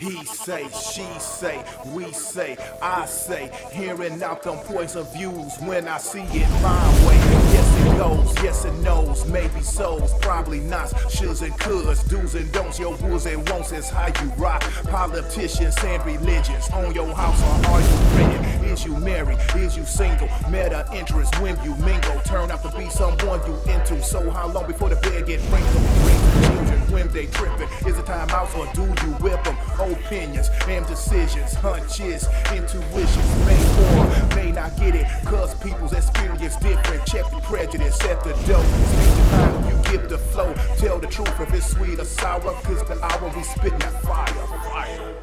He say, she say, we say, I say, hearing out them points of views when I see it my way. Yes it goes, yes it knows, maybe so's, probably not. Shoulds and coulds, do's and don'ts, your wills and won'ts is how you rock. Politicians and religions, on your house or are you renting? Is you married? Is you single? Meta interest when you mingle, turn out to be someone you into. So how long before the bed get wrinkled? Bring children when they tripping. Is it time out or do you whip them? Opinions and decisions, hunches, intuitions, may or may not get it, cause people's experience different. Check the prejudice at the door. Speak the time, you give the flow. Tell the truth if it's sweet or sour, cause the hour we spitting that fire.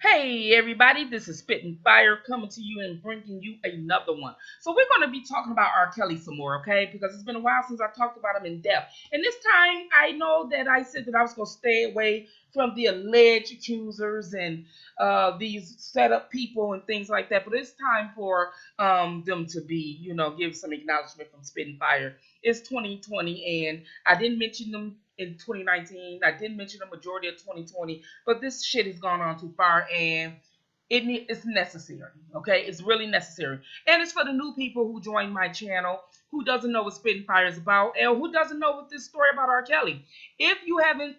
Hey everybody, this is Spittin' Fire coming to you and bringing you another one. So we're going to be talking about R. Kelly some more, okay? Because it's been a while since I talked about him in depth. And this time, I know that I said that I was going to stay away from the alleged accusers and these set-up people and things like that. But it's time for them to be, give some acknowledgement from Spittin' Fire. It's 2020, and I didn't mention them in 2019. I didn't mention the majority of 2020, but this shit has gone on too far, and it's necessary. Okay, it's really necessary, and it's for the new people who joined my channel, who doesn't know what Spittin' Fire is about, and who doesn't know what this story about R. Kelly. If you haven't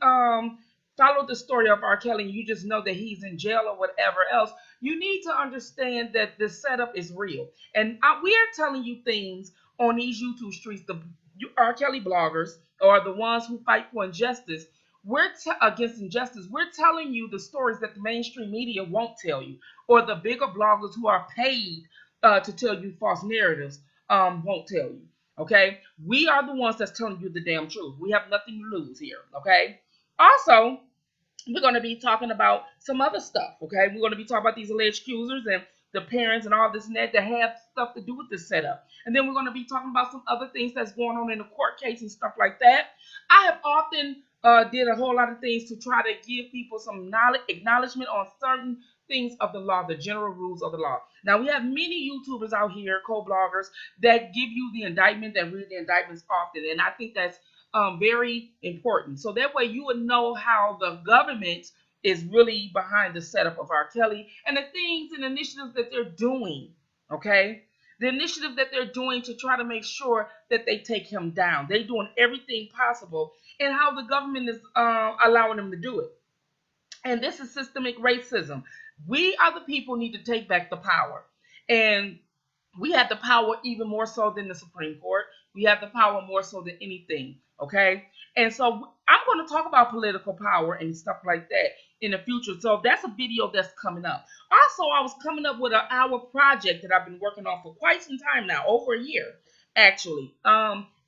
followed the story of R. Kelly, and you just know that he's in jail or whatever else, you need to understand that the setup is real, and we are telling you things on these YouTube streets. The R. Kelly bloggers or the ones who fight for injustice, against injustice, we're telling you the stories that the mainstream media won't tell you, or the bigger bloggers who are paid to tell you false narratives won't tell you. Okay, we are the ones that's telling you the damn truth. We have nothing to lose here. Okay. Also, we're going to be talking about some other stuff. Okay, we're going to be talking about these alleged accusers and the parents and all this and that have stuff to do with this setup. And then we're going to be talking about some other things that's going on in the court case and stuff like that. I have often did a whole lot of things to try to give people some knowledge, acknowledgement on certain things of the law, the general rules of the law. Now, we have many YouTubers out here, co-bloggers, that give you the indictment, that read the indictments often. And I think that's very important. So that way you would know how the government is really behind the setup of R. Kelly and the things and initiatives that they're doing, okay? The initiative that they're doing to try to make sure that they take him down. They're doing everything possible, and how the government is allowing them to do it. And this is systemic racism. We are the people who need to take back the power. And we have the power even more so than the Supreme Court. We have the power more so than anything, okay? And so I'm going to talk about political power and stuff like that in the future. So that's a video that's coming up. Also, I was coming up with an hour project that I've been working on for quite some time now, over a year, actually.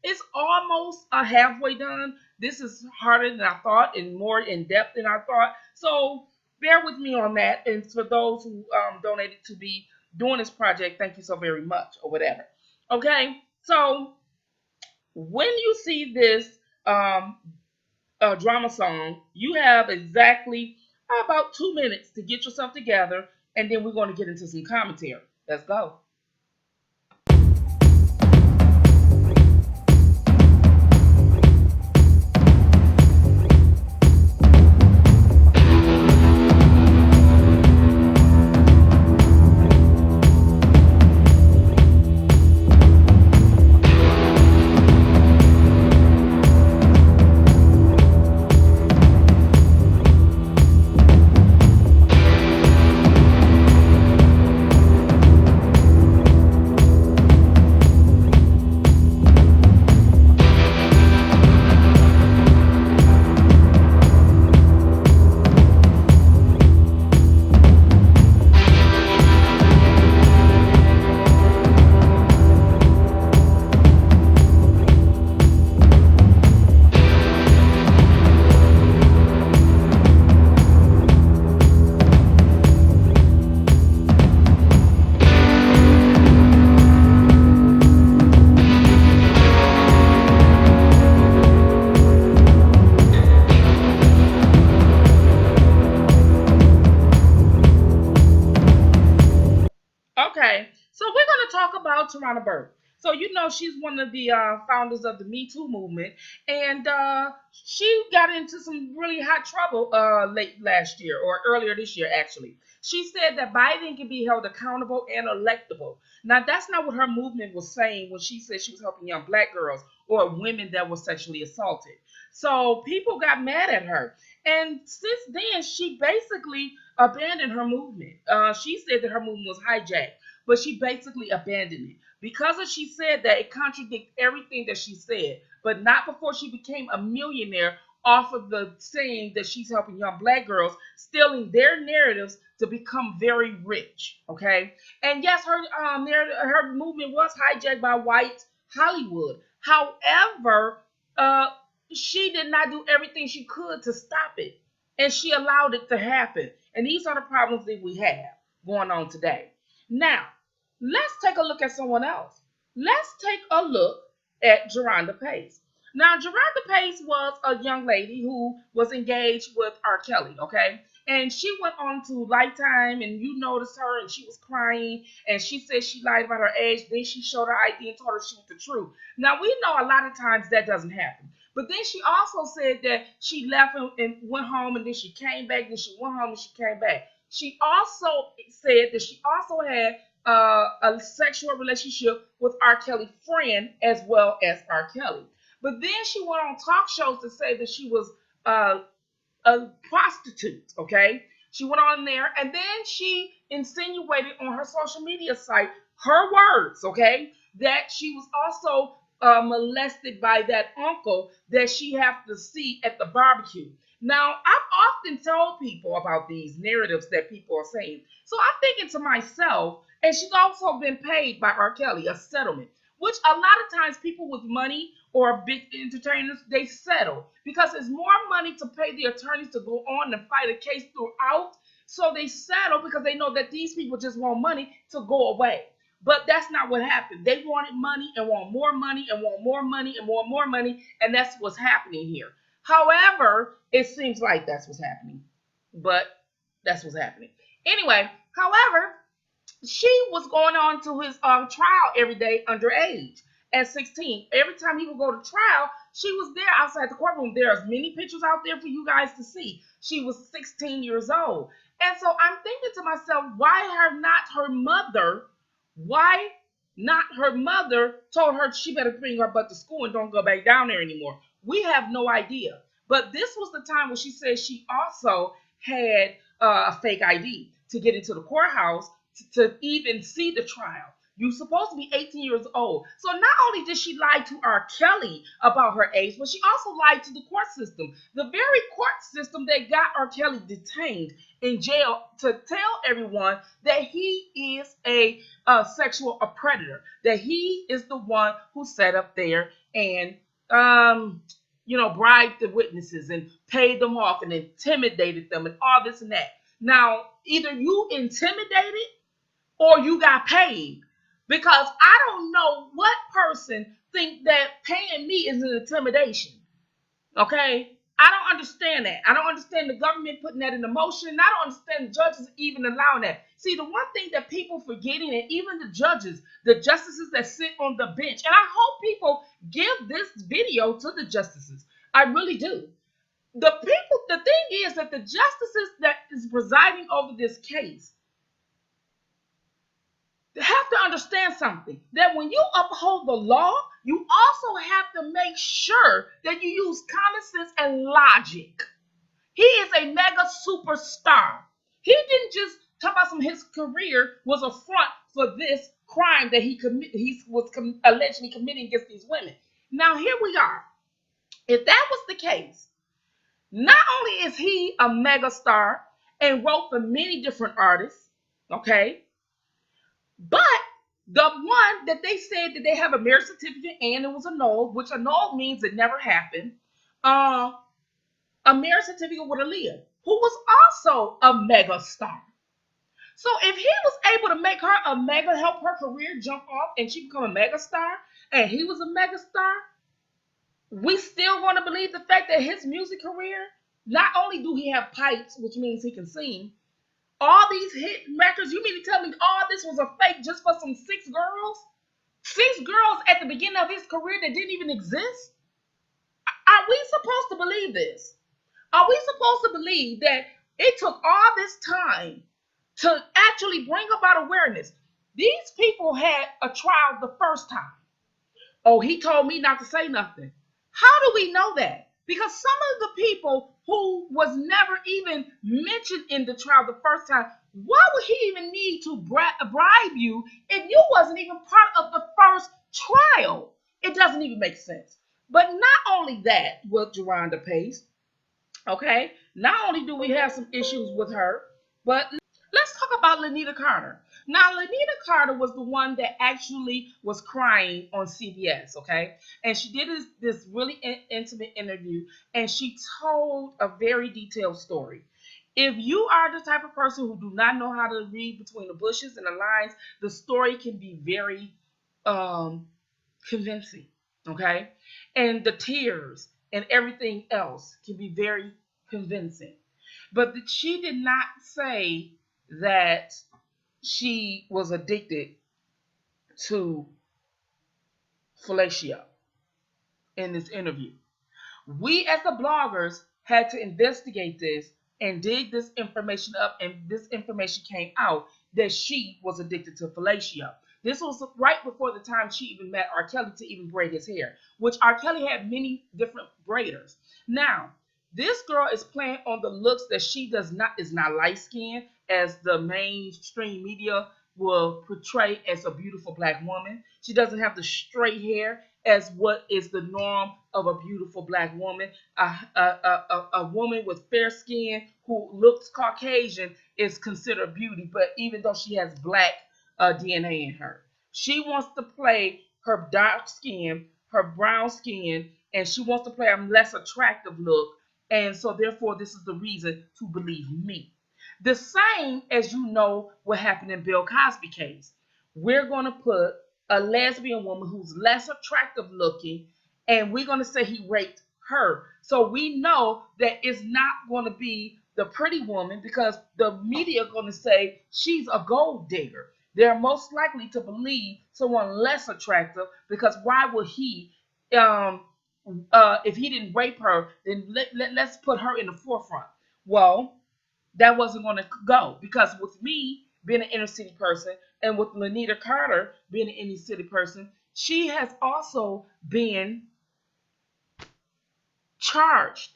It's almost halfway done. This is harder than I thought and more in depth than I thought. So bear with me on that. And for those who donated to be doing this project, thank you so very much, or whatever. Okay, so when you see this drama song, you have exactly about 2 minutes to get yourself together, and then we're going to get into some commentary. Let's go. Okay, so we're going to talk about Toronto Burke. So she's one of the founders of the Me Too movement, and she got into some really hot trouble late last year or earlier this year, actually. She said that Biden can be held accountable and electable. Now, that's not what her movement was saying when she said she was helping young black girls or women that were sexually assaulted. So people got mad at her. And since then, she basically abandoned her movement. She said that her movement was hijacked, but she basically abandoned it. Because of she said that, it contradicts everything that she said, but not before she became a millionaire off of the saying that she's helping young black girls, stealing their narratives to become very rich. Okay, and yes, her movement was hijacked by white Hollywood. However, uh, she did not do everything she could to stop it, and she allowed it to happen. And these are the problems that we have going on today. Now, let's take a look at someone else. Let's take a look at Geronda Pace. Now, Geronda Pace was a young lady who was engaged with R. Kelly, okay? And she went on to Lifetime, and you noticed her, and she was crying, and she said she lied about her age. Then she showed her ID and told her she was the truth. Now, we know a lot of times that doesn't happen. But then she also said that she left and went home, and then she came back, then she went home, and she came back. She also said that she also had a sexual relationship with R. Kelly's friend as well as R. Kelly. But then she went on talk shows to say that she was uh, a prostitute, okay? She went on there and then she insinuated on her social media site, her words, okay, that she was also molested by that uncle that she had to see at the barbecue. Now, I've often told people about these narratives that people are saying. So I'm thinking to myself, and she's also been paid by R. Kelly, a settlement, which a lot of times people with money or big entertainers, they settle because it's more money to pay the attorneys to go on and fight a case throughout. So they settle because they know that these people just want money to go away. But that's not what happened. They wanted money and want more money and want more money and want more money, and that's what's happening here. However, it seems like that's what's happening, but that's what's happening. Anyway, however, she was going on to his trial every day underage at 16. Every time he would go to trial, she was there outside the courtroom. There's many pictures out there for you guys to see. She was 16 years old. And so I'm thinking to myself, why not her mother told her she better bring her butt to school and don't go back down there anymore? We have no idea. But this was the time when she said she also had a fake ID to get into the courthouse to even see the trial. You're supposed to be 18 years old. So not only did she lie to R. Kelly about her age, but she also lied to the court system. The very court system that got R. Kelly detained in jail to tell everyone that he is a sexual predator, that he is the one who sat up there and bribed the witnesses and paid them off and intimidated them and all this and that. Now, either you intimidated or you got paid. Because I don't know what person think that paying me is an intimidation. Okay? I don't understand that. I don't understand the government putting that into motion. And I don't understand the judges even allowing that. See, the one thing that people forgetting, and even the judges, the justices that sit on the bench, and I hope people give this video to the justices. I really do. The thing is that the justices that is presiding over this case have to understand something, that when you uphold the law, you also have to make sure that you use common sense and logic. He is a mega superstar. He didn't just talk about his career was a front for this crime that allegedly committing against these women. Now here we are. If that was the case, not only is he a mega star and wrote for many different artists, okay, but the one that they said that they have a marriage certificate and it was annulled, which annulled means it never happened. A marriage certificate with Aaliyah, who was also a mega star. So if he was able to make her help her career jump off and she become a mega star, and he was a mega star, we still want to believe the fact that his music career, not only do he have pipes, which means he can sing, all these hit records, you mean to tell me all this was a fake just for some 6 girls? 6 girls at the beginning of his career that didn't even exist? Are we supposed to believe this? Are we supposed to believe that it took all this time to actually bring about awareness? These people had a trial the first time. Oh, he told me not to say nothing. How do we know that? Because some of the people who was never even mentioned in the trial the first time, why would he even need to bribe you if you wasn't even part of the first trial? It doesn't even make sense. But not only that with Jerronda Pace, okay, not only do we have some issues with her, but let's talk about Lanita Carter. Now, Lanita Carter was the one that actually was crying on CBS, okay? And she did this really intimate interview, and she told a very detailed story. If you are the type of person who do not know how to read between the bushes and the lines, the story can be very convincing, okay? And the tears and everything else can be very convincing. But she did not say that she was addicted to fellatio in this interview. We as the bloggers had to investigate this and dig this information up, and this information came out that she was addicted to fellatio. This was right before the time she even met R. Kelly to even braid his hair, which R. Kelly had many different braiders. Now, this girl is playing on the looks that she is not light skinned as the mainstream media will portray as a beautiful black woman. She doesn't have the straight hair as what is the norm of a beautiful black woman. A woman with fair skin who looks Caucasian is considered beauty, but even though she has black DNA in her, she wants to play her dark skin, her brown skin, and she wants to play a less attractive look. And so, therefore, this is the reason to believe me. The same as you know what happened in Bill Cosby case. We're going to put a lesbian woman who's less attractive looking, and we're going to say he raped her. So we know that it's not going to be the pretty woman, because the media are going to say she's a gold digger. They're most likely to believe someone less attractive, because why would he, if he didn't rape her, then let's put her in the forefront. Well, that wasn't going to go, because with me being an inner city person and with Lanita Carter being an inner city person, she has also been charged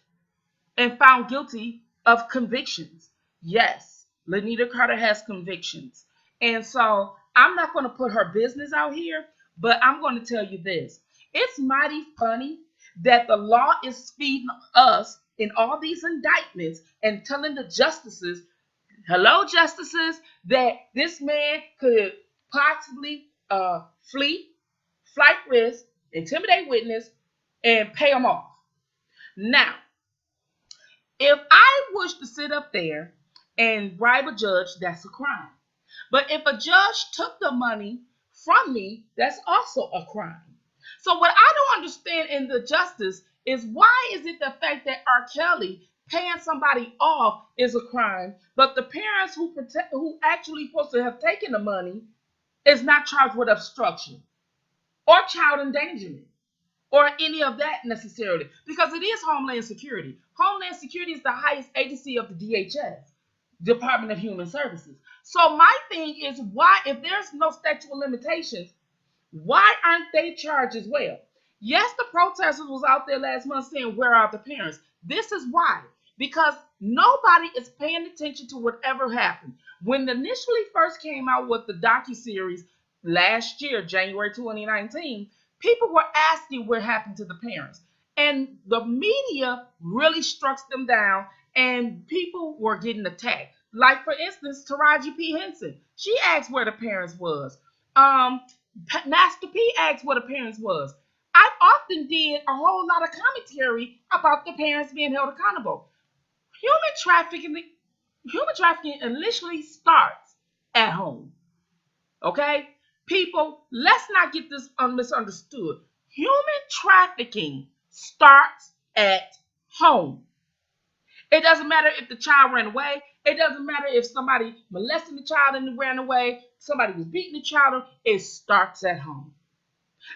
and found guilty of convictions. Yes, Lanita Carter has convictions. And so I'm not going to put her business out here, but I'm going to tell you this. It's mighty funny that the law is feeding us in all these indictments and telling the justices, hello, justices, that this man could possibly flight risk, intimidate witness, and pay them off. Now, if I wish to sit up there and bribe a judge, that's a crime. But if a judge took the money from me, that's also a crime. So what I don't understand in the justice is, why is it the fact that R. Kelly paying somebody off is a crime, but the parents who actually supposed to have taken the money is not charged with obstruction or child endangerment or any of that necessarily, because it is Homeland Security. Homeland Security is the highest agency of the DHS, Department of Human Services. So my thing is, why, if there's no statute of limitations, why aren't they charged as well? Yes, the protesters was out there last month saying, where are the parents? This is why. Because nobody is paying attention to whatever happened. When initially first came out with the docuseries last year, January 2019, people were asking what happened to the parents. And the media really struck them down, and people were getting attacked. Like, for instance, Taraji P. Henson. She asked where the parents was. Master P asked what the parents was. I often did a whole lot of commentary about the parents being held accountable. Human trafficking initially starts at home. Okay? People, let's not get this misunderstood. Human trafficking starts at home. It doesn't matter if the child ran away. It doesn't matter if somebody molested the child and ran away. Somebody was beating the child. It starts at home.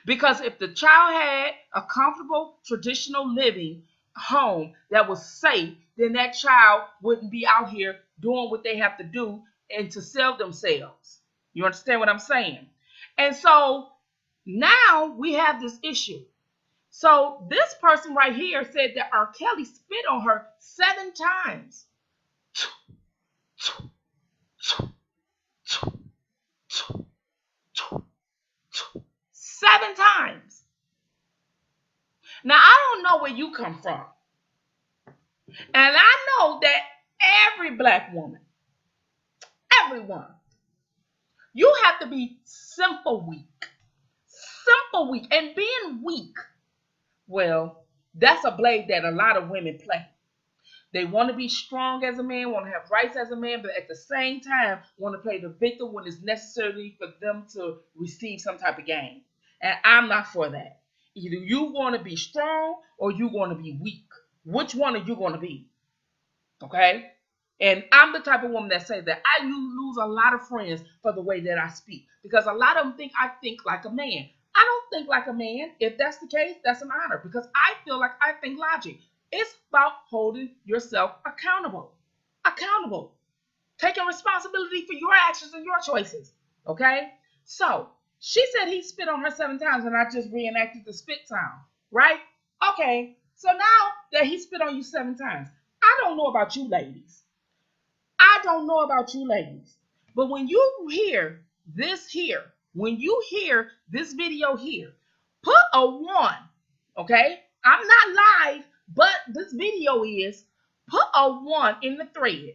Because if the child had a comfortable, traditional living home that was safe, then that child wouldn't be out here doing what they have to do and to sell themselves. You understand what I'm saying? And so now we have this issue. So this person right here said that R. Kelly spit on her 7 times. 7 times. Now, I don't know where you come from. And I know that every black woman, everyone, you have to be simple weak. Simple weak. And being weak, well, that's a blade that a lot of women play. They want to be strong as a man, want to have rights as a man, but at the same time want to play the victim when it's necessary for them to receive some type of gain. And I'm not for that. Either you want to be strong or you want to be weak. Which one are you going to be? Okay? And I'm the type of woman that says that I lose a lot of friends for the way that I speak. Because a lot of them think I think like a man. I don't think like a man. If that's the case, that's an honor. Because I feel like I think logic. It's about holding yourself accountable. Accountable. Taking responsibility for your actions and your choices. Okay? So, she said he spit on her 7 times and I just reenacted the spit sound. Right? Okay. So now that he spit on you 7 times, I don't know about you ladies. I don't know about you ladies. But when you hear this here, when you hear this video here, put a 1. Okay? I'm not live, but this video is. Put a 1 in the thread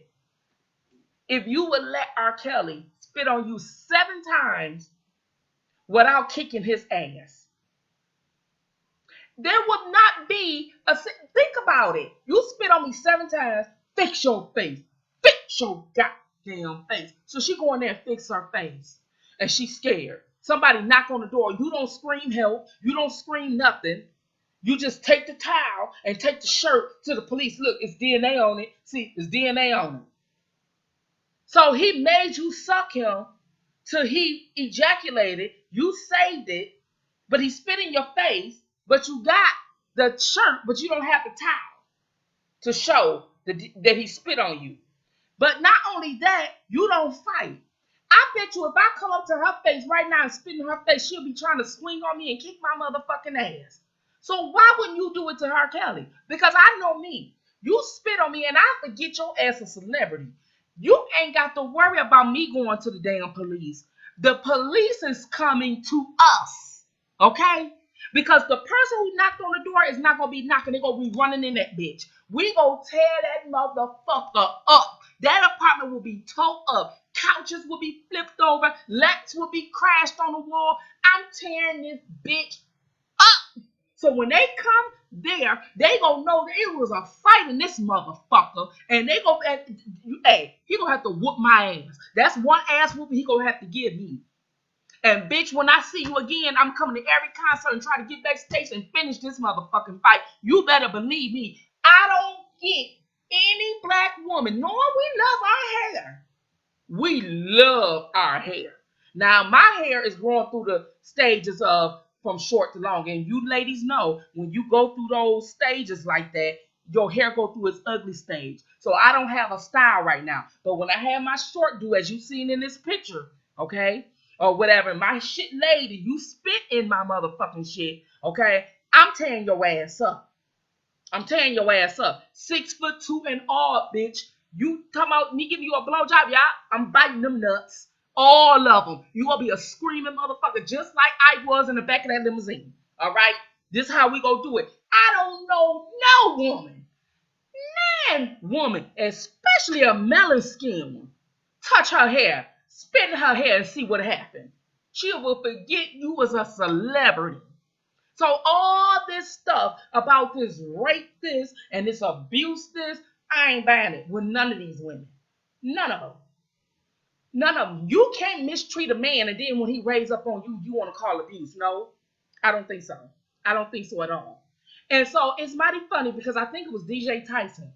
if you would let R. Kelly spit on you 7 times without kicking his ass. There would not be a. Think about it. You spit on me 7 times, fix your face. Fix your goddamn face. So she go in there and fix her face. And she's scared. Somebody knock on the door. You don't scream help. You don't scream nothing. You just take the towel and take the shirt to the police. Look, it's DNA on it. See, it's DNA on it. So he made you suck him till he ejaculated. You saved it, but he spit in your face. But you got the shirt, but you don't have the towel to show that he spit on you. But not only that, you don't fight. I bet you if I come up to her face right now and spit in her face, she'll be trying to swing on me and kick my motherfucking ass. So why wouldn't you do it to R. Kelly? Because I know me. You spit on me and I forget your ass a celebrity. You ain't got to worry about me going to the damn police. The police is coming to us. Okay? Because the person who knocked on the door is not going to be knocking. They're going to be running in that bitch. We going to tear that motherfucker up. That apartment will be tore up. Couches will be flipped over. Lamps will be crashed on the wall. I'm tearing this bitch up. So when they come there, they gonna know that it was a fight in this motherfucker. And they gonna, hey, he gonna have to whoop my ass. That's one ass whooping he gonna have to give me. And bitch, when I see you again, I'm coming to every concert and try to get backstage and finish this motherfucking fight. You better believe me. I don't get any black woman, knowing we love our hair. We love our hair. Now, my hair is growing through the stages of from short to long. And you ladies know, when you go through those stages like that, your hair go through its ugly stage. So I don't have a style right now. But when I have my short do, as you seen in this picture, okay, or whatever, my shit lady, you spit in my motherfucking shit, okay, I'm tearing your ass up. I'm tearing your ass up. 6'2" and all, bitch. You talking about me giving you a blowjob, y'all? I'm biting them nuts. All of them. You gonna be a screaming motherfucker just like I was in the back of that limousine. All right? This is how we gonna do it. I don't know no woman, woman, especially a melon skin one, touch her hair, spit in her hair and see what happened. She will forget you was a celebrity. So all this stuff about this rape this and this abuse this, I ain't buying it with none of these women. None of them. None of them. You can't mistreat a man and then when he raise up on you, you want to call abuse. No, I don't think so. I don't think so at all. And so it's mighty funny because I think it was DJ Tyson.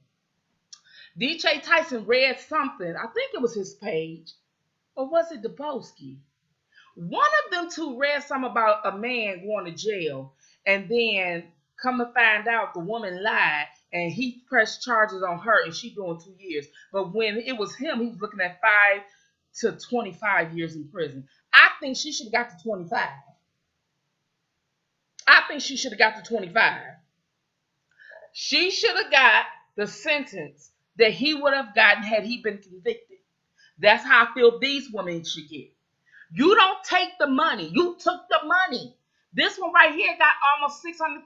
DJ Tyson read something. I think it was his page. Or was it Dubowski? One of them two read something about a man going to jail, and then come to find out the woman lied, and he pressed charges on her, and she doing 2 years. But when it was him, he was looking at 5 to 25 years in prison. I think she should have got to 25. I think she should have got to 25. She should have got the sentence that he would have gotten had he been convicted. That's how I feel these women should get. You don't take the money. You took the money. This one right here got almost $600,000,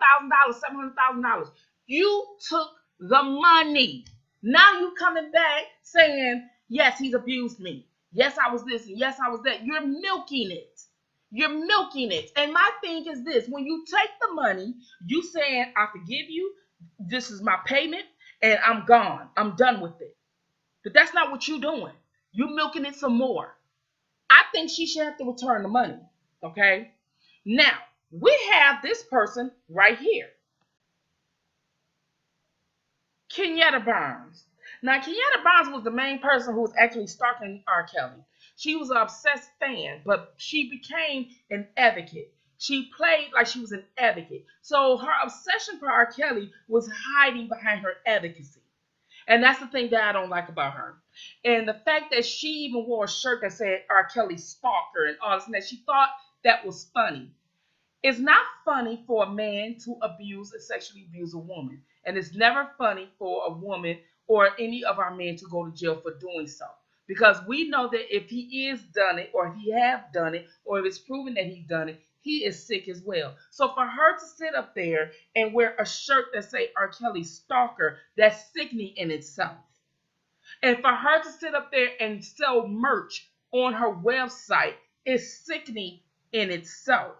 $700,000. You took the money. Now you coming back saying, yes, he's abused me. Yes, I was this, and yes, I was that. You're milking it. You're milking it. And my thing is this: when you take the money, you saying, I forgive you. This is my payment, and I'm gone. I'm done with it. But that's not what you're doing. You're milking it some more. I think she should have to return the money. Okay? Now, we have this person right here, Kenyatta Barnes. Now, Kenyatta Barnes was the main person who was actually stalking R. Kelly. She was an obsessed fan, but she became an advocate. She played like she was an advocate. So her obsession for R. Kelly was hiding behind her advocacy. And that's the thing that I don't like about her. And the fact that she even wore a shirt that said R. Kelly stalker and all this and that, she thought that was funny. It's not funny for a man to abuse and sexually abuse a woman. And it's never funny for a woman or any of our men to go to jail for doing so. Because we know that if he is done it, or if he have done it, or if it's proven that he's done it, he is sick as well. So for her to sit up there and wear a shirt that say R. Kelly stalker, that's sickening in itself. And for her to sit up there and sell merch on her website is sickening in itself.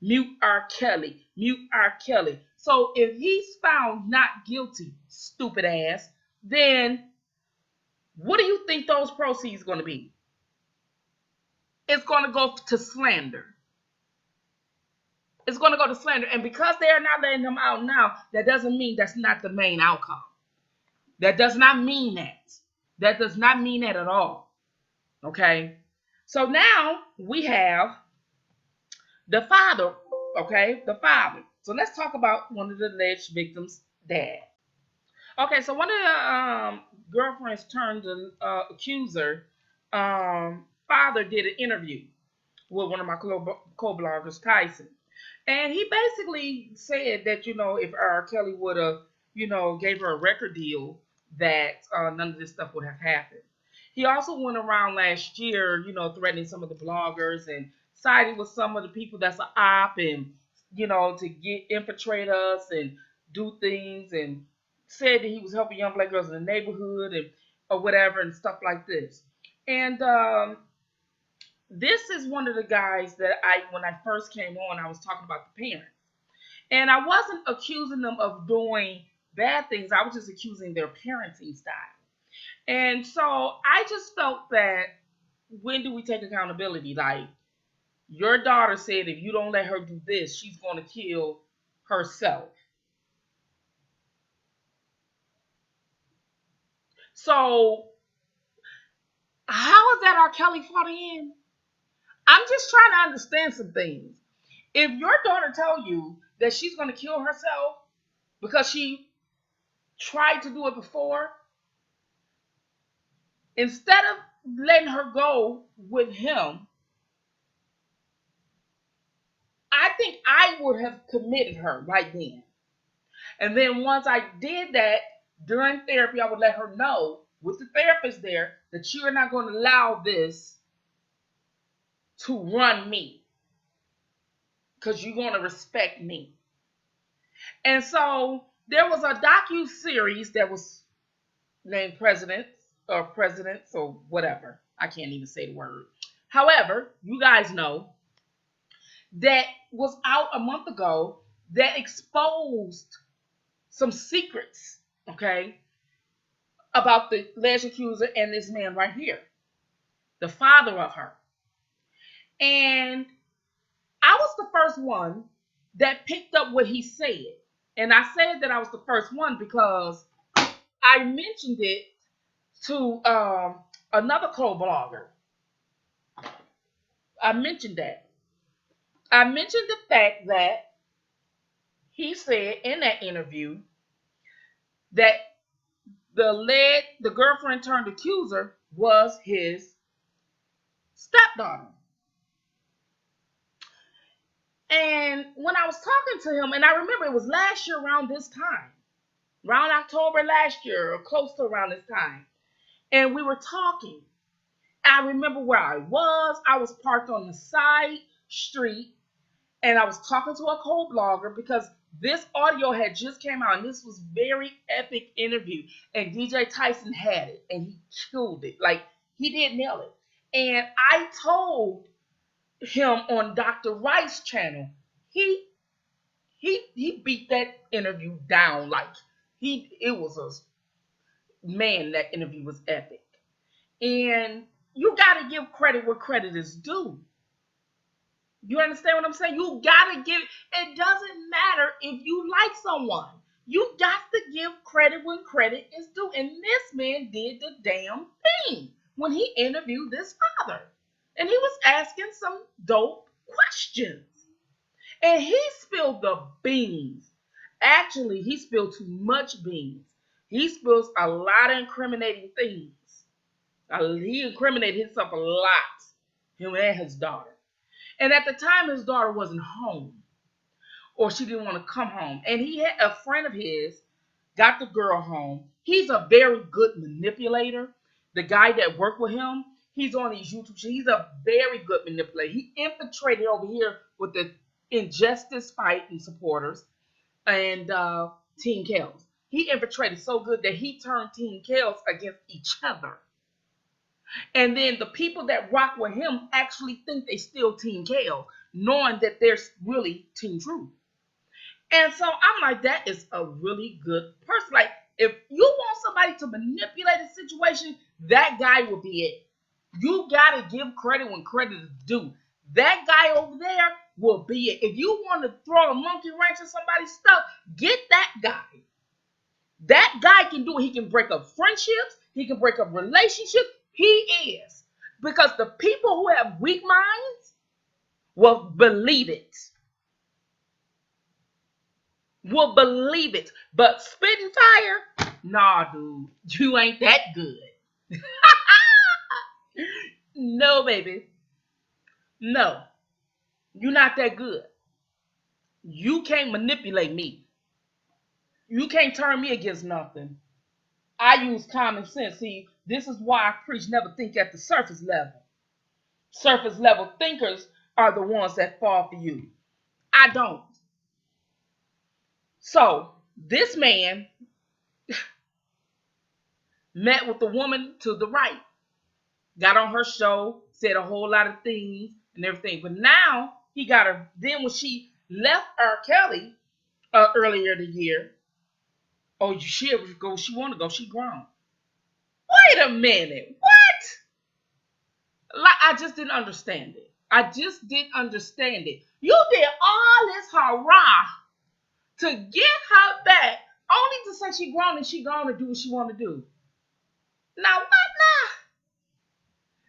Mute R. Kelly. Mute R. Kelly. So if he's found not guilty, stupid ass, then what do you think those proceeds are going to be? It's going to go to slander. It's going to go to slander. And because they are not letting him out now, that doesn't mean that's not the main outcome. That does not mean that. That does not mean that at all. Okay? So now we have the father. Okay? The father. So let's talk about one of the alleged victims' dad. Okay, so one of the girlfriends turned the accuser father did an interview with one of my co-bloggers, Tyson. And he basically said that, if R. Kelly would have, gave her a record deal, that none of this stuff would have happened. He also went around last year, threatening some of the bloggers and siding with some of the people that's an op and, to infiltrate us and do things, and said that he was helping young black girls in the neighborhood and or whatever and stuff like this. And this is one of the guys that when I first came on, I was talking about the parents. And I wasn't accusing them of doing bad things. I was just accusing their parenting style. And so I just felt that, when do we take accountability? Like, your daughter said if you don't let her do this, she's going to kill herself. So how is that R. Kelly fault in? I'm just trying to understand some things. If your daughter tells you that she's going to kill herself because she tried to do it before, instead of letting her go with him, I think I would have committed her right then. And then once I did that during therapy, I would let her know with the therapist there that you're not going to allow this to run me, because you're going to respect me. And so there was a docu-series that was named Presidents or whatever. I can't even say the word. However, you guys know that was out a month ago that exposed some secrets, okay, about the alleged accuser and this man right here, the father of her. And I was the first one that picked up what he said. And I said that I was the first one because I mentioned it to another co-blogger. I mentioned that. I mentioned the fact that he said in that interview that the girlfriend turned accuser was his stepdaughter. And when I was talking to him, and I remember it was last year around this time, around October last year, or close to around this time, and we were talking. I remember where I was. I was parked on the side street, and I was talking to a co-blogger because this audio had just came out, and this was very epic interview. And DJ Tyson had it, and he killed it. Like, he did nail it. And I told him on Dr. Rice's channel, he he beat that interview down. Like, it was a man, that interview was epic. And you got to give credit where credit is due. You understand what I'm saying? You gotta give. It doesn't matter if you like someone. You got to give credit when credit is due. And this man did the damn thing when he interviewed this father. And he was asking some dope questions. And he spilled the beans. Actually, he spilled too much beans. He spills a lot of incriminating things. He incriminated himself a lot. Him and his daughter. And at the time, his daughter wasn't home, or she didn't want to come home. And he had a friend of his got the girl home. He's a very good manipulator. The guy that worked with him, he's on his YouTube channel. He's a very good manipulator. He infiltrated over here with the Injustice Fighting supporters and Team Kells. He infiltrated so good that he turned Team Kells against each other. And then the people that rock with him actually think they still Team Kale, knowing that they're really Team True. And so I'm like, that is a really good person. Like, if you want somebody to manipulate a situation, that guy will be it. You got to give credit when credit is due. That guy over there will be it. If you want to throw a monkey wrench in somebody's stuff, get that guy. That guy can do it. He can break up friendships. He can break up relationships. He is. Because the people who have weak minds will believe it. Will believe it. But Spittin' Fire, nah, dude. You ain't that good. No, baby. No. You're not that good. You can't manipulate me. You can't turn me against nothing. I use common sense. See, this is why I preach never think at the surface level. Surface level thinkers are the ones that fall for you. I don't. So, this man met with the woman to the right, got on her show, said a whole lot of things and everything. But now he got her. Then when she left R. Kelly earlier the year, oh, she go. She want to go. She grown. Wait a minute. What? Like, I just didn't understand it. I just didn't understand it. You did all this hurrah to get her back, only to say she grown and she gonna do what she want to do. Now what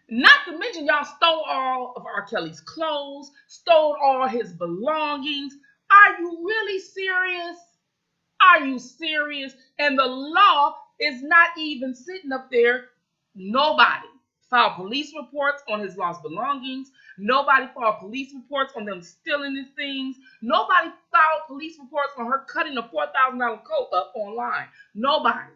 now? Not to mention y'all stole all of R. Kelly's clothes, stole all his belongings. Are you really serious? Are you serious? And the law is not even sitting up there. Nobody filed police reports on his lost belongings. Nobody filed police reports on them stealing his things. Nobody filed police reports on her cutting a $4,000 coat up online. Nobody.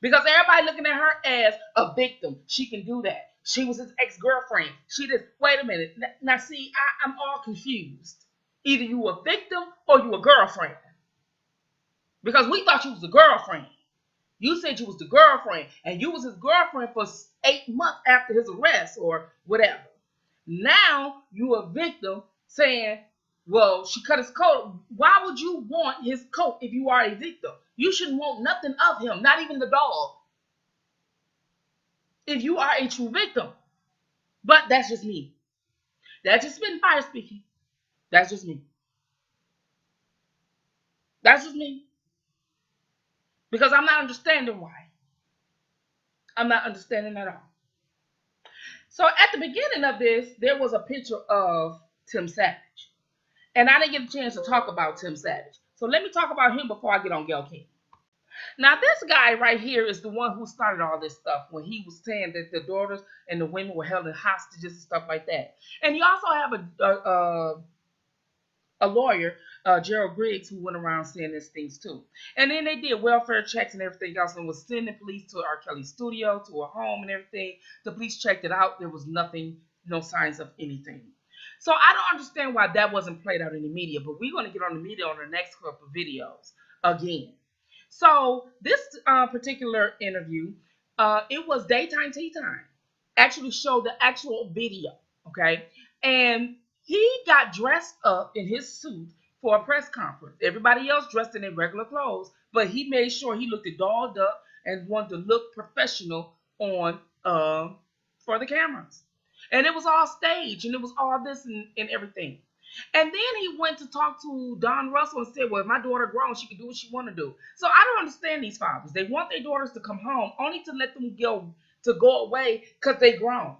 Because everybody looking at her as a victim. She can do that. She was his ex-girlfriend. She did. Wait a minute. Now see, I'm all confused. Either you a victim or you a girlfriend. Because we thought you was a girlfriend. You said you was the girlfriend, and you was his girlfriend for 8 months after his arrest or whatever. Now you a victim saying, well, she cut his coat. Why would you want his coat if you are a victim? You shouldn't want nothing of him, not even the dog, if you are a true victim. But that's just me. That's just Spittin' Fire speaking. That's just me. That's just me. Because I'm not understanding why. I'm not understanding at all. So at the beginning of this, there was a picture of Tim Savage. And I didn't get a chance to talk about Tim Savage. So let me talk about him before I get on Gayle King. Now, this guy right here is the one who started all this stuff when he was saying that the daughters and the women were held in hostages and stuff like that. And you also have a lawyer, Gerald Briggs, who went around saying these things too. And then they did welfare checks and everything else and was sending police to R. Kelly's studio, to a home and everything. The police checked it out. There was nothing, no signs of anything. So I don't understand why that wasn't played out in the media, but we're going to get on the media on the next couple of videos again. So this particular interview, it was daytime tea time. Actually showed the actual video, okay? And he got dressed up in his suit for a press conference. Everybody else dressed in their regular clothes, but he made sure he looked dolled up and wanted to look professional on for the cameras. And it was all staged, and it was all this and everything. And then he went to talk to Don Russell and said, well, if my daughter grown, she can do what she want to do. So I don't understand these fathers. They want their daughters to come home only to let them go away because they grown.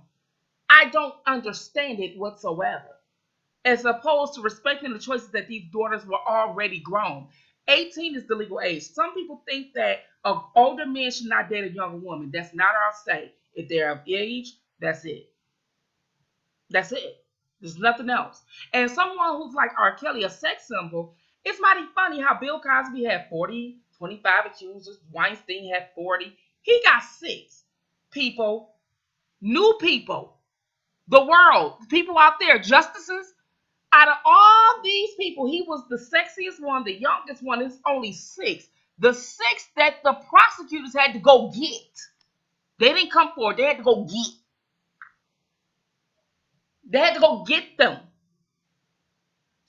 I don't understand it whatsoever. As opposed to respecting the choices that these daughters were already grown. 18 is the legal age. Some people think that an older man should not date a younger woman. That's not our say. If they're of age, that's it. That's it. There's nothing else. And someone who's like R. Kelly, a sex symbol, it's mighty funny how Bill Cosby had 40, 25 accusers. Weinstein had 40. He got 6 people, new people, the world, people out there, justices. Out of all these people, he was the sexiest one, the youngest one. It's only 6. The 6 that the prosecutors had to go get. They didn't come forward. They had to go get. They had to go get them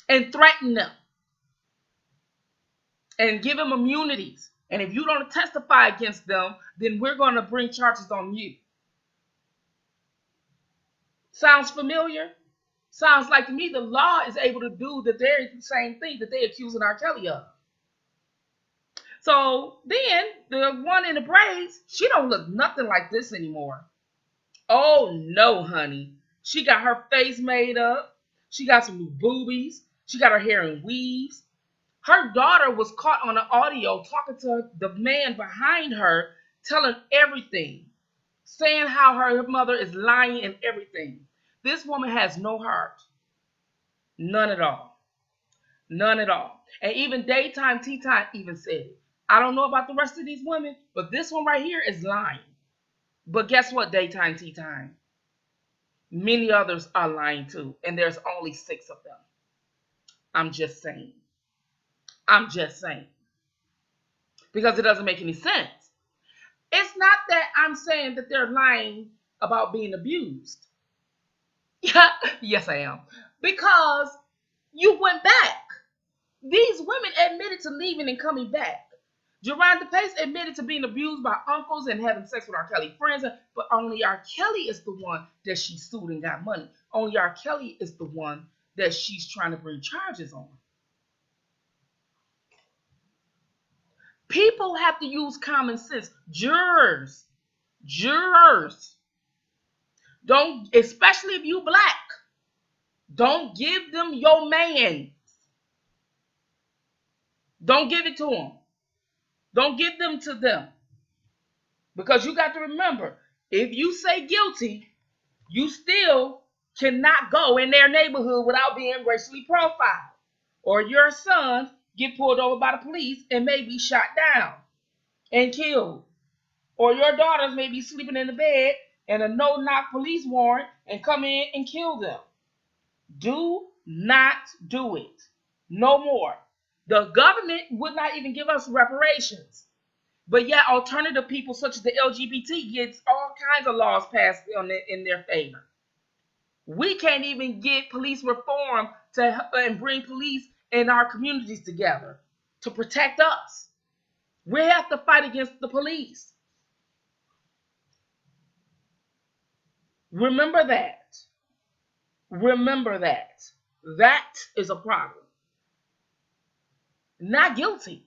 and threaten them and give them immunities. And if you don't testify against them, then we're going to bring charges on you. Sounds familiar? Sounds like to me the law is able to do the very same thing that they're accusing R. Kelly of. So then the one in the braids, she don't look nothing like this anymore. Oh no, honey. She got her face made up. She got some new boobies. She got her hair in weaves. Her daughter was caught on the audio talking to the man behind her, telling everything, saying how her mother is lying and everything. This woman has no heart. None at all. None at all. And even Daytime Tea Time even said it. I don't know about the rest of these women, but this one right here is lying. But guess what, Daytime Tea Time? Many others are lying too, and there's only 6 of them. I'm just saying. I'm just saying. Because it doesn't make any sense. It's not that I'm saying that they're lying about being abused. Yeah, yes, I am. Because you went back. These women admitted to leaving and coming back. Jerronda Pace admitted to being abused by uncles and having sex with R. Kelly friends, but only R. Kelly is the one that she sued and got money. Only R. Kelly is the one that she's trying to bring charges on. People have to use common sense. Jurors. Don't, especially if you black, don't give them your man. Don't give it to them. Don't give them to them. Because you got to remember, if you say guilty, you still cannot go in their neighborhood without being racially profiled. Or your son get pulled over by the police and may be shot down and killed. Or your daughters may be sleeping in the bed and a no-knock police warrant and come in and kill them. Do not do it. No more. The government would not even give us reparations. But yet alternative people such as the LGBT gets all kinds of laws passed in their favor. We can't even get police reform and bring police in our communities together to protect us. We have to fight against the police. Remember that. Remember that. That is a problem. Not guilty.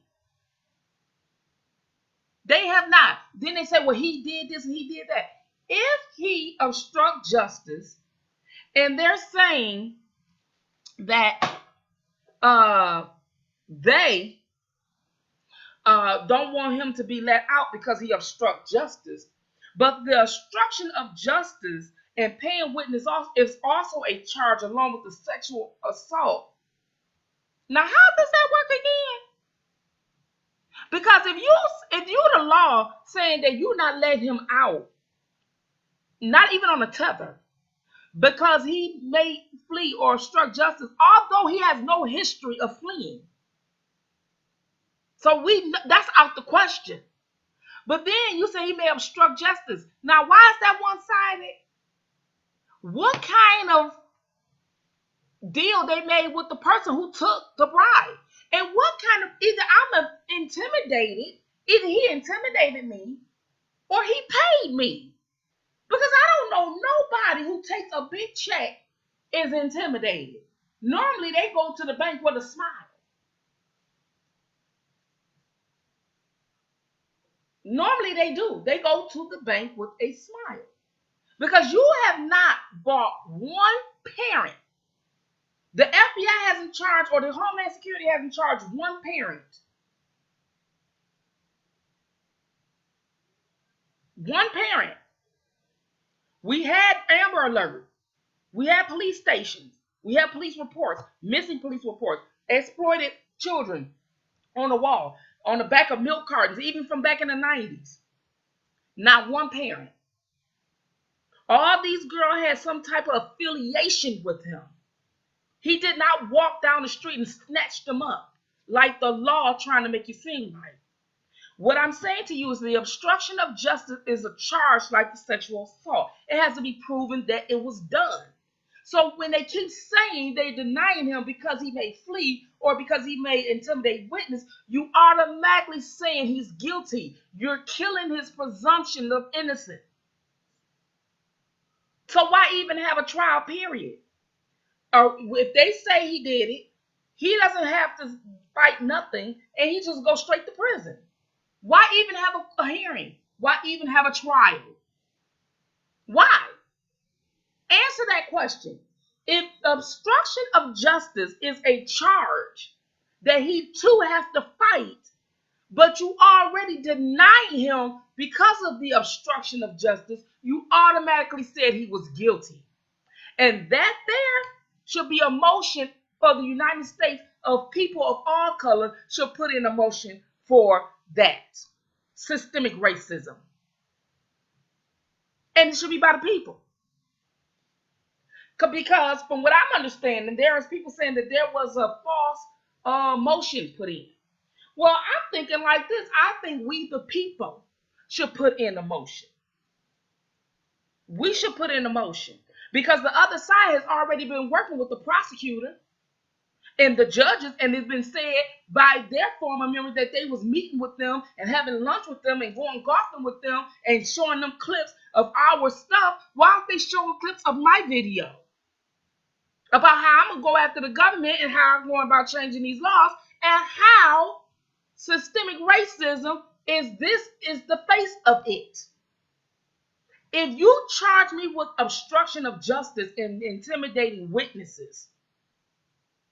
They have not. Then they say, well, he did this and he did that. if he obstruct justice, and they're saying that they don't want him to be let out because he obstruct justice, but the obstruction of justice and paying witness is also a charge along with the sexual assault. Now, how does that work again? Because if you the law saying that you not let him out, not even on a tether, because he may flee or obstruct justice, although he has no history of fleeing. So that's out the question. But then you say he may obstruct justice. Now, why is that one-sided? What kind of deal they made with the person who took the bribe? And what kind of, either I'm intimidated, either he intimidated me, or he paid me. Because I don't know nobody who takes a big check is intimidated. Normally they go to the bank with a smile. Normally they do. They go to the bank with a smile. Because you have not bought one parent. The FBI hasn't charged, or the Homeland Security hasn't charged one parent. One parent. We had Amber Alert. We had police stations. We had police reports, missing police reports, exploited children on the wall, on the back of milk cartons, even from back in the 90s. Not one parent. All these girls had some type of affiliation with him. He did not walk down the street and snatch them up like the law trying to make you seem like. What I'm saying to you is the obstruction of justice is a charge like the sexual assault. It has to be proven that it was done. So when they keep saying they're denying him because he may flee or because he may intimidate witness, you automatically saying he's guilty. You're killing his presumption of innocence. So why even have a trial period? Or if they say he did it, he doesn't have to fight nothing and he just goes straight to prison. Why even have a hearing? Why even have a trial? Why? Answer that question. If obstruction of justice is a charge that he too has to fight, but you already denied him because of the obstruction of justice, you automatically said he was guilty. And that there should be a motion for the United States of people of all color should put in a motion for that. Systemic racism. And it should be by the people. Because from what I'm understanding, there is people saying that there was a false motion put in. Well, I'm thinking like this. I think we, the people, should put in a motion. We should put in a motion. Because the other side has already been working with the prosecutor and the judges, and it's been said by their former members that they was meeting with them and having lunch with them and going golfing with them and showing them clips of our stuff. Why aren't they showing clips of my video about how I'm going to go after the government and how I'm going about changing these laws and how systemic racism is the face of it? If you charge me with obstruction of justice and intimidating witnesses,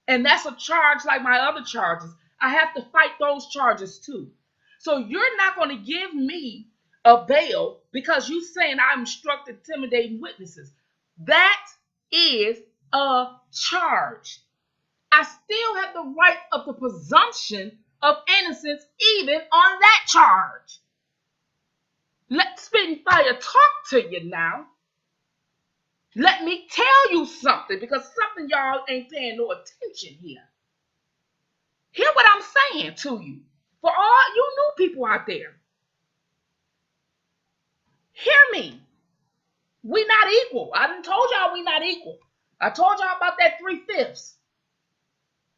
and that's a charge like my other charges, I have to fight those charges too. So you're not going to give me a bail because you're saying I'm obstructing intimidating witnesses. That is a charge. I still have the right of the presumption of innocence even on that charge. Let Spittin' Fire talk to you now. Let me tell you something, because something y'all ain't paying no attention here. Hear what I'm saying to you. For all you new people out there, hear me. We not equal. I done told y'all we not equal. I told y'all about that 3/5.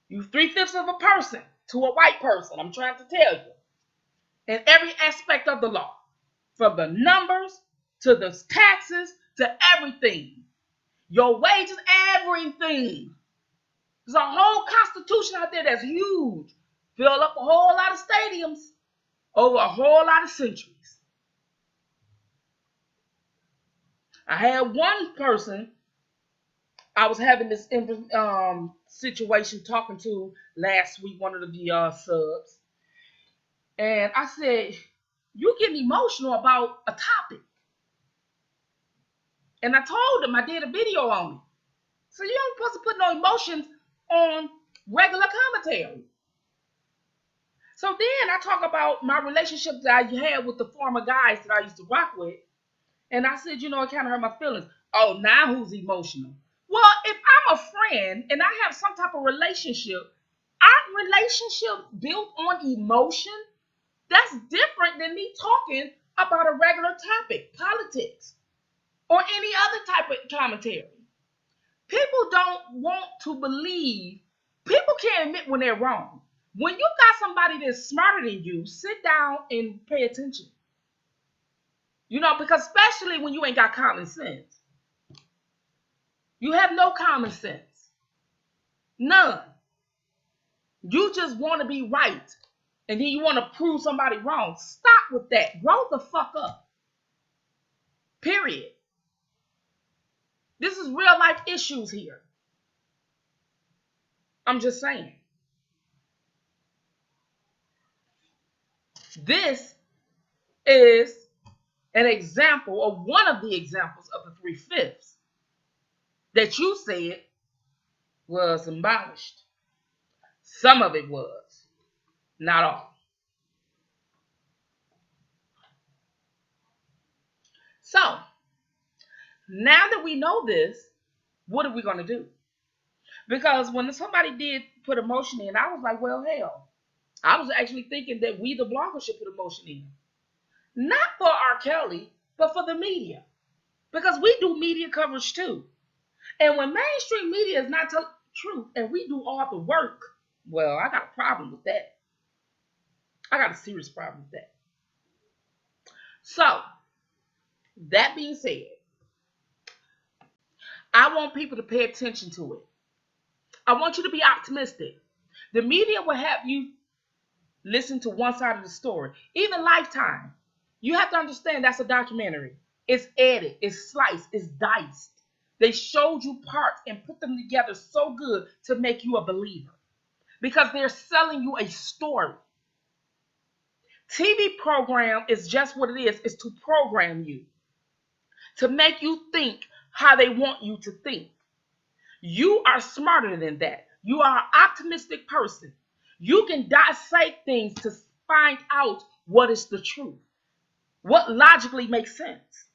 You 3/5 of a person to a white person. I'm trying to tell you. In every aspect of the law. From the numbers to the taxes to everything. Your wages, everything. There's a whole constitution out there that's huge. Fill up a whole lot of stadiums over a whole lot of centuries. I had one person I was having this situation talking to last week, one of the subs, and I said, "You getting emotional about a topic," and I told him I did a video on it. So you don't supposed to put no emotions on regular commentary. So then I talk about my relationship that I had with the former guys that I used to rock with. And I said, it kind of hurt my feelings. Oh, now who's emotional? Well, if I'm a friend and I have some type of relationship, our relationship built on emotion, that's different than me talking about a regular topic, politics, or any other type of commentary. People don't want to believe. People can't admit when they're wrong. When you got somebody that's smarter than you, sit down and pay attention. Because especially when you ain't got common sense. You have no common sense. None. You just want to be right. And then you want to prove somebody wrong. Stop with that. Grow the fuck up. Period. This is real life issues here. I'm just saying. This is an example, or one of the examples of the 3/5 that you said was abolished. Some of it was, not all. So, now that we know this, what are we going to do? Because when somebody did put emotion in, I was like, well, hell. I was actually thinking that we, the bloggers, should put emotion in. Not for R. Kelly, but for the media. Because we do media coverage too. And when mainstream media is not telling the truth and we do all the work, well, I got a problem with that. I got a serious problem with that. So, that being said, I want people to pay attention to it. I want you to be optimistic. The media will have you listen to one side of the story. Even Lifetime. You have to understand that's a documentary. It's edited, it's sliced, it's diced. They showed you parts and put them together so good to make you a believer. Because they're selling you a story. TV program is just what it is to program you. To make you think how they want you to think. You are smarter than that. You are an optimistic person. You can dissect things to find out what is the truth. What logically makes sense.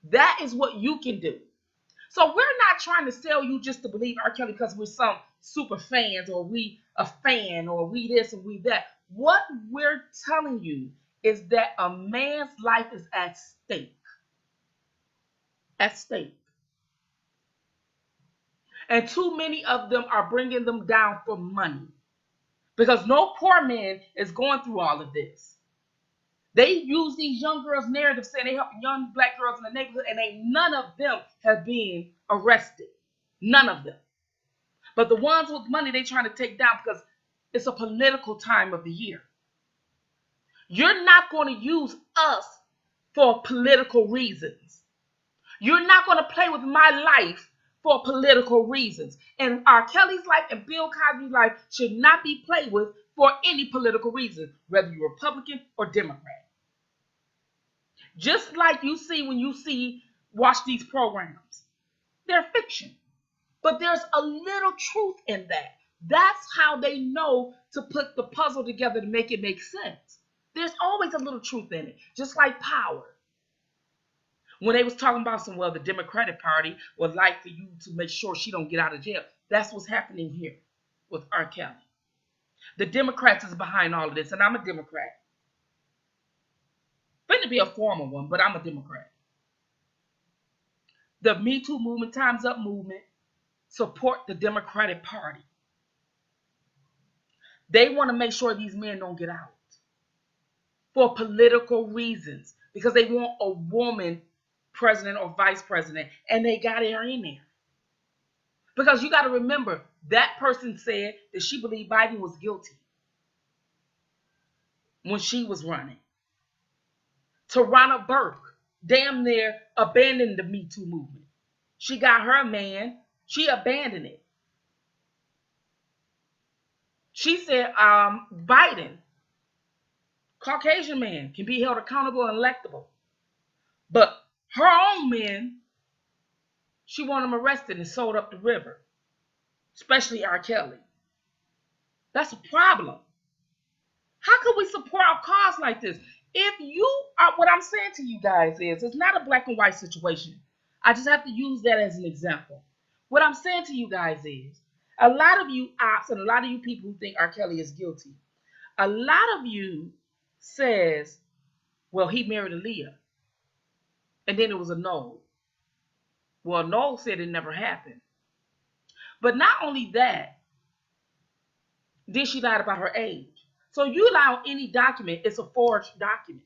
That is what you can do. So we're not trying to sell you just to believe R. Kelly because we're some super fans or we a fan or we this and we that. What we're telling you is that a man's life is at stake. At stake. And too many of them are bringing them down for money. Because no poor man is going through all of this. They use these young girls' narratives saying they help young black girls in the neighborhood, and none of them have been arrested. None of them. But the ones with money they trying to take down because it's a political time of the year. You're not going to use us for political reasons. You're not going to play with my life for political reasons. And R. Kelly's life and Bill Cosby's life should not be played with for any political reason, whether you're Republican or Democrat. Just like you see when you watch these programs. They're fiction. But there's a little truth in that. That's how they know to put the puzzle together to make it make sense. There's always a little truth in it. Just like power. When they was talking about the Democratic Party would like for you to make sure she don't get out of jail. That's what's happening here with R. Kelly. The Democrats is behind all of this, and I'm a Democrat. Finna be a formal one, but I'm a Democrat. The Me Too movement, Time's Up movement, support the Democratic Party. They want to make sure these men don't get out for political reasons because they want a woman president or vice president, and they got her in there. Because you got to remember, that person said that she believed Biden was guilty when she was running. Tarana Burke damn near abandoned the Me Too movement. She got her man, she abandoned it. She said, Biden, Caucasian man, can be held accountable and electable. But her own men, she want them arrested and sold up the river, especially R. Kelly. That's a problem. How can we support a cause like this? If you are, what I'm saying to you guys is, it's not a black and white situation. I just have to use that as an example. What I'm saying to you guys is, a lot of you ops and a lot of you people who think R. Kelly is guilty, a lot of you says, well, he married Aaliyah. And then it was a no. Well, no said it never happened. But not only that, then she lied about her age. So you lie on any document, it's a forged document.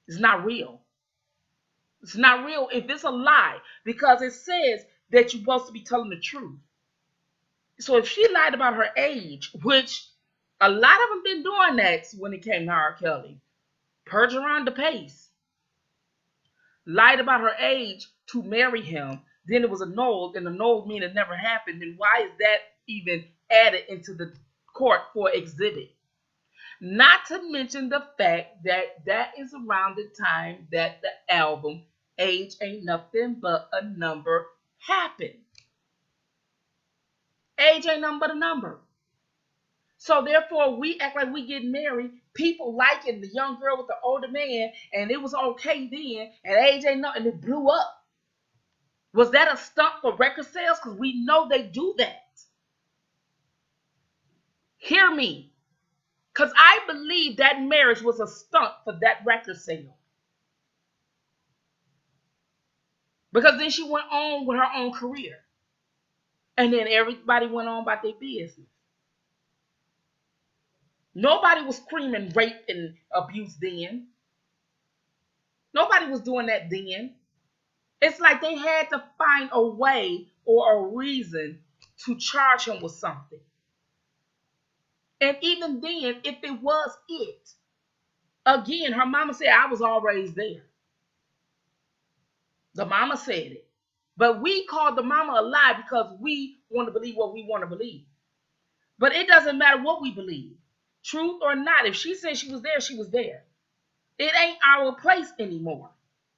It's not real. It's not real if it's a lie because it says that you're supposed to be telling the truth. So if she lied about her age, which a lot of them been doing that when it came to R. Kelly, Perjuran the Pace lied about her age to marry him. Then it was annulled, and annulled mean it never happened. Then why is that even added into the court for exhibit? Not to mention the fact that that is around the time that the album Age Ain't Nothing But a Number happened. Age ain't nothing but a number. So therefore, we act like we get married. People liking the young girl with the older man, and it was okay then, and age ain't nothing, and it blew up. Was that a stunt for record sales? Because we know they do that. Hear me. Because I believe that marriage was a stunt for that record sale. Because then she went on with her own career. And then everybody went on about their business. Nobody was screaming rape and abuse then. Nobody was doing that then. It's like they had to find a way or a reason to charge him with something. And even then, if it was it, again, her mama said, I was always there. The mama said it. But we called the mama a lie because we want to believe what we want to believe. But it doesn't matter what we believe, truth or not. If she said she was there, she was there. It ain't our place anymore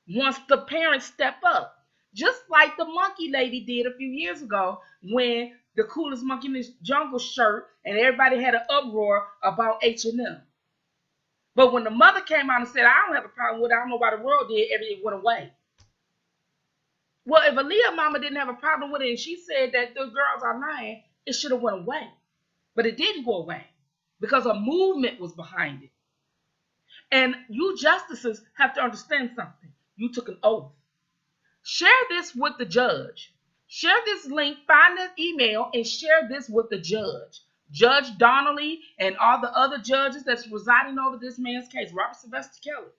once the parents step up. Just like the monkey lady did a few years ago when the coolest monkey in the jungle shirt and everybody had an uproar about H&M. But when the mother came out and said, I don't have a problem with it, I don't know why the world did, everything went away. Well, if Aaliyah mama didn't have a problem with it and she said that the girls are lying, it should have went away. But it didn't go away because a movement was behind it. And you justices have to understand something. You took an oath. Share this with the judge. Share this link, find an email, and share this with the judge. Judge Donnelly and all the other judges that's residing over this man's case, Robert Sylvester Kelly.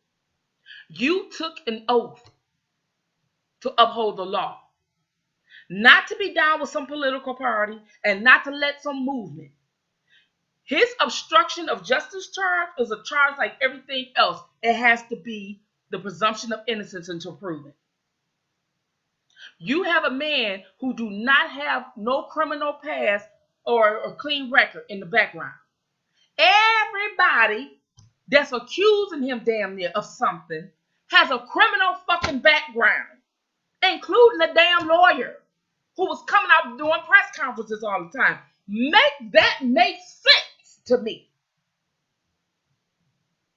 You took an oath to uphold the law. Not to be down with some political party and not to let some movement. His obstruction of justice charge is a charge like everything else. It has to be the presumption of innocence until proven. You have a man who do not have no criminal past or a clean record in the background. Everybody that's accusing him damn near of something has a criminal fucking background, including the damn lawyer who was coming out doing press conferences all the time. Make that make sense to me.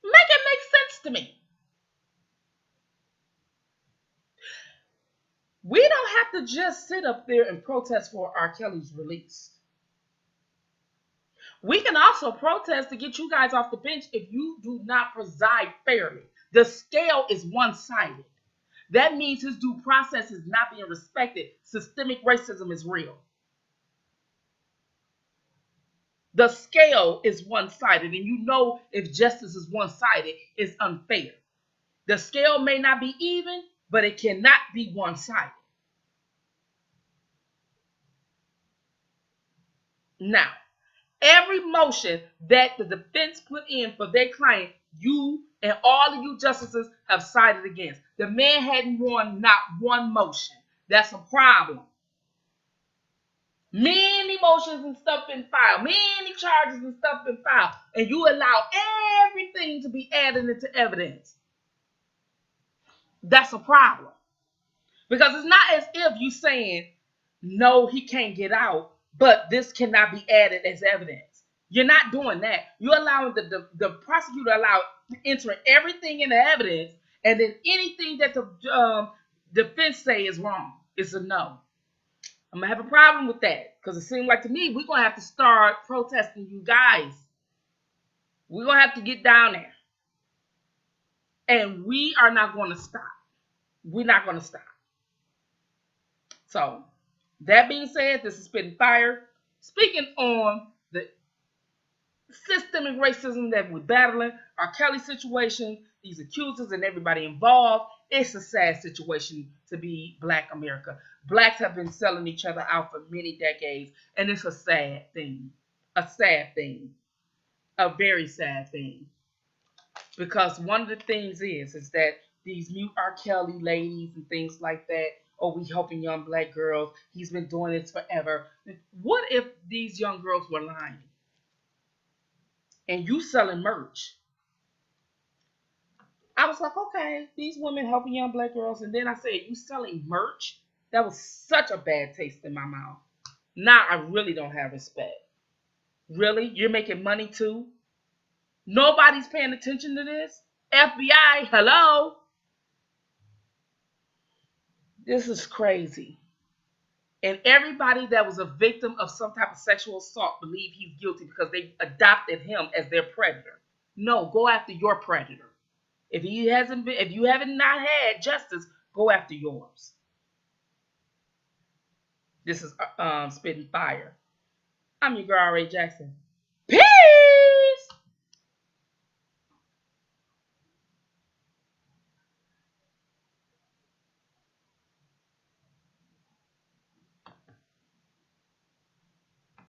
Make it make sense to me. We don't have to just sit up there and protest for R. Kelly's release. We can also protest to get you guys off the bench if you do not preside fairly. The scale is one-sided. That means his due process is not being respected. Systemic racism is real. The scale is one-sided, and you know if justice is one-sided, it's unfair. The scale may not be even, but it cannot be one-sided. Now, every motion that the defense put in for their client you and all of you justices have sided against. The man hadn't won not one motion. That's a problem. Many motions and stuff been filed, many charges and stuff been filed, and you allow everything to be added into evidence. That's a problem. Because it's not as if you saying, no, he can't get out, but this cannot be added as evidence. You're not doing that. You're allowing the prosecutor allow entering everything in the evidence, and then anything that the defense say is wrong. It's a no. I'm gonna have a problem with that because it seems like to me we're gonna have to start protesting you guys. We're gonna have to get down there, and we are not going to stop. We're not going to stop. So, that being said, this is Spitting Fire. Speaking on the systemic racism that we're battling, our Kelly situation, these accusers and everybody involved, it's a sad situation to be Black America. Blacks have been selling each other out for many decades, and it's a sad thing. A sad thing. A very sad thing. Because one of the things is that these mute R. Kelly ladies and things like that, oh, we helping young Black girls. He's been doing this forever. What if these young girls were lying? And you selling merch? I was like, okay, these women helping young Black girls. And then I said, you selling merch? That was such a bad taste in my mouth. Now I really don't have respect. Really? You're making money too? Nobody's paying attention to this? FBI, hello? This is crazy. And everybody that was a victim of some type of sexual assault believe he's guilty because they adopted him as their predator. No, go after your predator. If you haven't not had justice, go after yours. This is Spitting Fire. I'm your girl, R.A. Jackson.